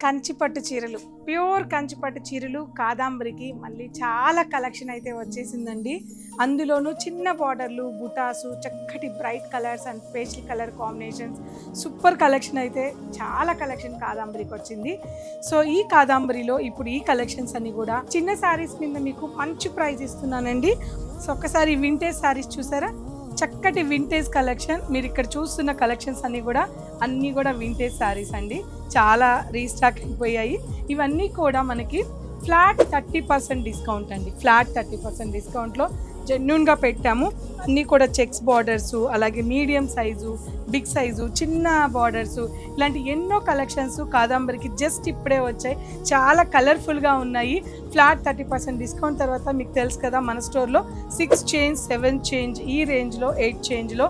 కంచిపట్టు చీరలు, ప్యూర్ కంచిపట్టు చీరలు కాదాంబరికి మళ్ళీ చాలా కలెక్షన్ అయితే వచ్చేసిందండి. అందులోనూ చిన్న బార్డర్లు, బుటాసు, చక్కటి bright colours and pastel colour combinations, super collection అయితే చాలా కలెక్షన్ కాదాంబరికి వచ్చింది. సో ఈ కాదాంబరిలో ఇప్పుడు ఈ కలెక్షన్స్ అన్ని కూడా చిన్న శారీస్ మీద మీకు మంచి ప్రైస్ ఇస్తున్నానండి. సో ఒక్కసారి వింటేజ్ శారీస్ చూసారా, చక్కటి వింటేజ్ కలెక్షన్. మీరు ఇక్కడ చూస్తున్న కలెక్షన్స్ అన్నీ కూడా వింటేజ్ శారీస్ అండి. చాలా రీస్టాక్ అయిపోయాయి. ఇవన్నీ కూడా మనకి ఫ్లాట్ 30% డిస్కౌంట్ అండి. ఫ్లాట్ 30% డిస్కౌంట్లో జెన్యూన్గా పెట్టాము. అన్నీ కూడా చెక్స్ బార్డర్సు, అలాగే మీడియం సైజు, బిగ్ సైజు, చిన్న బార్డర్సు, ఇలాంటి ఎన్నో కలెక్షన్స్ కాదాంబరికి జస్ట్ ఇప్పుడే వచ్చాయి. చాలా కలర్ఫుల్గా ఉన్నాయి. ఫ్లాట్ 30% డిస్కౌంట్ తర్వాత మీకు తెలుసు కదా, మన స్టోర్లో 6 చేంజ్, 7 చేంజ్, ఈ రేంజ్లో 8 చేంజ్లో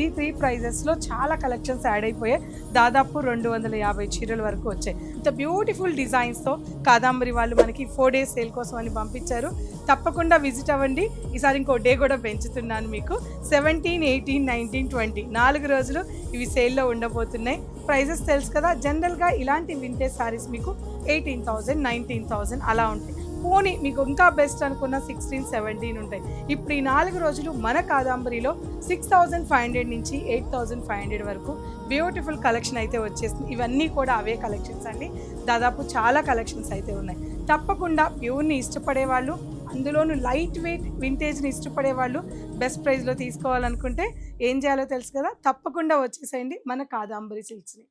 ఈ త్రీ ప్రైజెస్లో చాలా కలెక్షన్స్ యాడ్ అయిపోయాయి. దాదాపు 250 చీరల వరకు వచ్చాయి. ఇంత బ్యూటిఫుల్ డిజైన్స్తో కాదాంబరి వాళ్ళు మనకి 4 days సేల్ కోసం అని పంపించారు. తప్పకుండా విజిట్ అవ్వండి. ఈసారి ఇంకో డే కూడా పెంచుతున్నాను మీకు. 17, 18, 19, 20 4 రోజులు ఇవి సేల్లో ఉండబోతున్నాయి. ప్రైజెస్ తెలుసు కదా, జనరల్గా ఇలాంటి వింటేజ్ సారీస్ మీకు 18,000, 19,000 అలా ఉంటాయి. పోనీ మీకు ఇంకా బెస్ట్ అనుకున్న 16, 17 ఉంటాయి. ఇప్పుడు ఈ 4 రోజులు మన కాదాంబరిలో 6,500 నుంచి 8,500 వరకు బ్యూటిఫుల్ కలెక్షన్ అయితే వచ్చేస్తుంది. ఇవన్నీ కూడా అవే కలెక్షన్స్ అండి. దాదాపు చాలా కలెక్షన్స్ అయితే ఉన్నాయి. తప్పకుండా ప్యూర్ని ఇష్టపడే వాళ్ళు, అందులోనూ లైట్ వెయిట్ వింటేజ్ని ఇష్టపడే వాళ్ళు బెస్ట్ ప్రైస్లో తీసుకోవాలనుకుంటే ఏం చేయాలో తెలుసు కదా, తప్పకుండా వచ్చేసేయండి మన కాదాంబరి సిల్క్స్ని.